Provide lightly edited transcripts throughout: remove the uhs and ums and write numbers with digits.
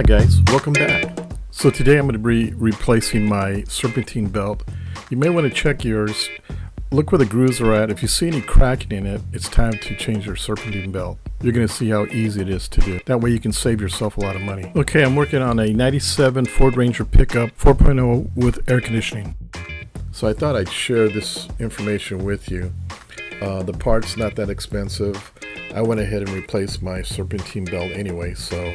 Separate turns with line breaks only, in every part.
Hi guys, welcome back. So today I'm going to be replacing my serpentine belt. You may want to check yours. Look where the grooves are at. If you see any cracking in it, it's time to change your serpentine belt. You're going to see how easy it is to do. That way you can save yourself a lot of money. Okay, I'm working on a 97 Ford Ranger pickup 4.0 with air conditioning. So I thought I'd share this information with you. The part's not that expensive. I went ahead and replaced my serpentine belt anyway, so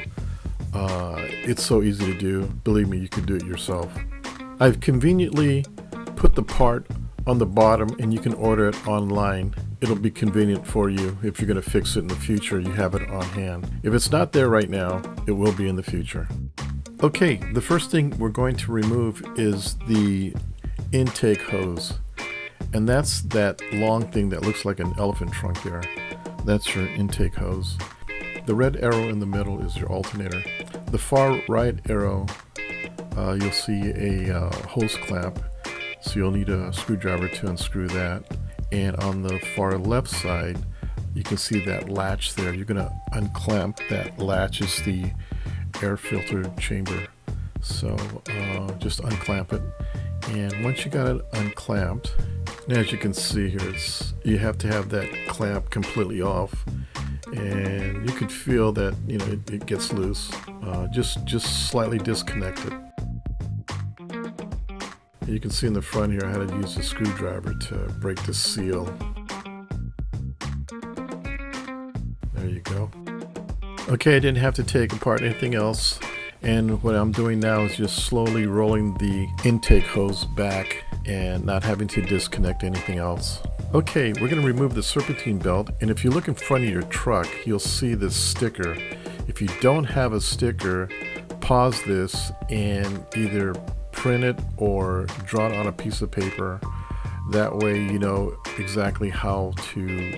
it's so easy to do. Believe me, you can do it yourself. I've conveniently put the part on the bottom and you can order it online. It'll be convenient for you if you're going to fix it in the future. You have it on hand. If it's not there right now, it will be in the future. Okay, the first thing we're going to remove is the intake hose, and that's that long thing that looks like an elephant trunk there. That's your intake hose. The red arrow in the middle is your alternator. The far right arrow, you'll see a hose clamp, so you'll need a screwdriver to unscrew that. And on the far left side, you can see that latch there. You're going to unclamp that latch, is the air filter chamber. So just unclamp it. And once you got it unclamped, and as you can see here, you have to have that clamp completely off. And you could feel that, you know, it gets loose. Just slightly disconnect it. You can see in the front here how to use a screwdriver to break the seal. There you go. Okay, I didn't have to take apart anything else. And what I'm doing now is just slowly rolling the intake hose back and not having to disconnect anything else. Okay, we're going to remove the serpentine belt, and if you look in front of your truck, you'll see this sticker. If you don't have a sticker, pause this and either print it or draw it on a piece of paper. That way you know exactly how to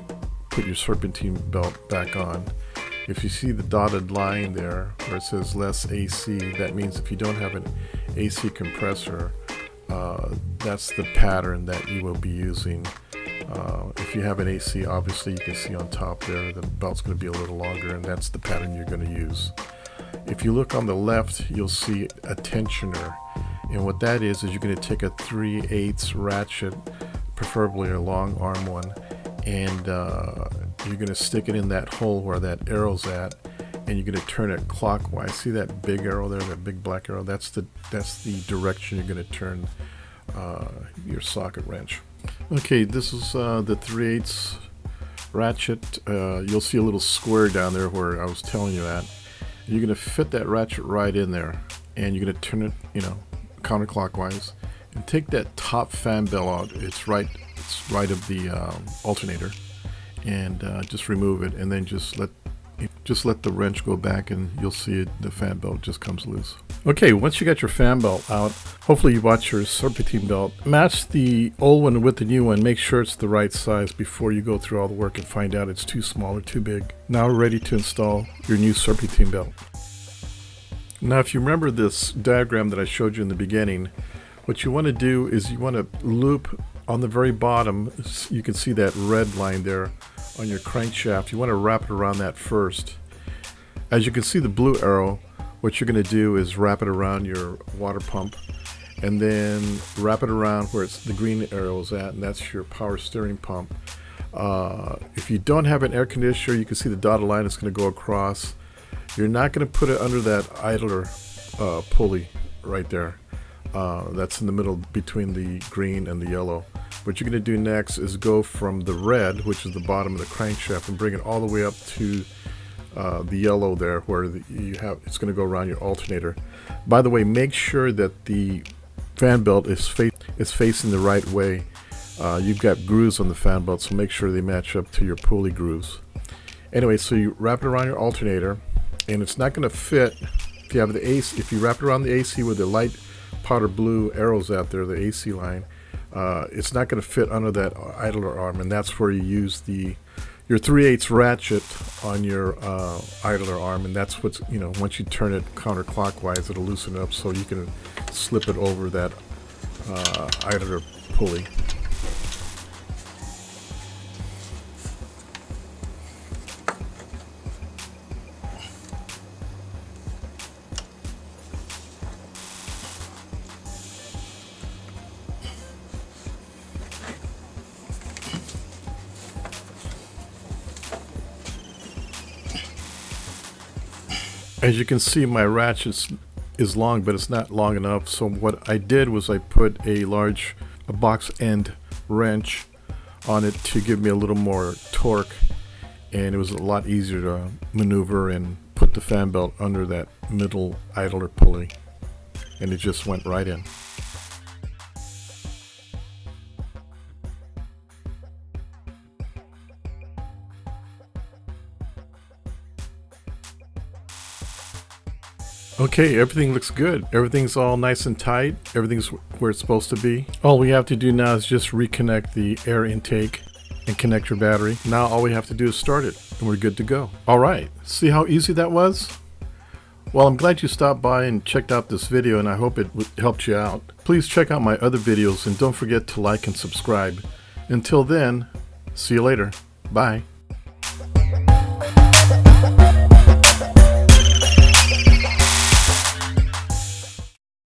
put your serpentine belt back on. If you see the dotted line there where it says less AC, that means if you don't have an AC compressor, that's the pattern that you will be using. If you have an AC, obviously you can see on top there the belt's going to be a little longer, and that's the pattern you're going to use. If you look on the left, you'll see a tensioner, and what that is you're going to take a 3/8 ratchet, preferably a long arm one, and you're going to stick it in that hole where that arrow's at, and you're going to turn it clockwise. See that big arrow there, that big black arrow? That's the direction you're going to turn your socket wrench. Okay, this is the 3/8 ratchet. You'll see a little square down there where I was telling you at. You're going to fit that ratchet right in there, and you're going to turn it, you know, counterclockwise, and take that top fan bell out. It's right of the alternator, and just remove it, and then just let the wrench go back, and you'll see it, the fan belt just comes loose. Okay, once you got your fan belt out, hopefully you bought your serpentine belt. Match the old one with the new one. Make sure it's the right size before you go through all the work and find out it's too small or too big. Now we're ready to install your new serpentine belt. Now if you remember this diagram that I showed you in the beginning, what you want to do is you want to loop on the very bottom. You can see that red line there on your crankshaft. You want to wrap it around that first. As you can see the blue arrow, what you're going to do is wrap it around your water pump, and then wrap it around where the green arrow is at, and that's your power steering pump. If you don't have an air conditioner, you can see the dotted line is going to go across. You're not going to put it under that idler pulley right there. That's in the middle between the green and the yellow. What you're going to do next is go from the red, which is the bottom of the crankshaft, and bring it all the way up to the yellow there, where it's going to go around your alternator. By the way, make sure that the fan belt is facing the right way. You've got grooves on the fan belt, so make sure they match up to your pulley grooves. Anyway, so you wrap it around your alternator, and it's not going to fit if you have the AC. If you wrap it around the AC with the light powder blue arrows out there, the AC line, it's not going to fit under that idler arm, and that's where you use your 3/8 ratchet on your idler arm, and that's what's, you know, once you turn it counterclockwise, it'll loosen it up so you can slip it over that idler pulley. As you can see, my ratchet is long, but it's not long enough. So what I did was I put a box end wrench on it to give me a little more torque, and it was a lot easier to maneuver and put the fan belt under that middle idler pulley, and it just went right in. Okay, everything looks good. Everything's all nice and tight. Everything's where it's supposed to be. All we have to do now is just reconnect the air intake and connect your battery. Now all we have to do is start it, and we're good to go. All right, see how easy that was? Well, I'm glad you stopped by and checked out this video, and I hope it helped you out. Please check out my other videos, and don't forget to like and subscribe. Until then, see you later. Bye.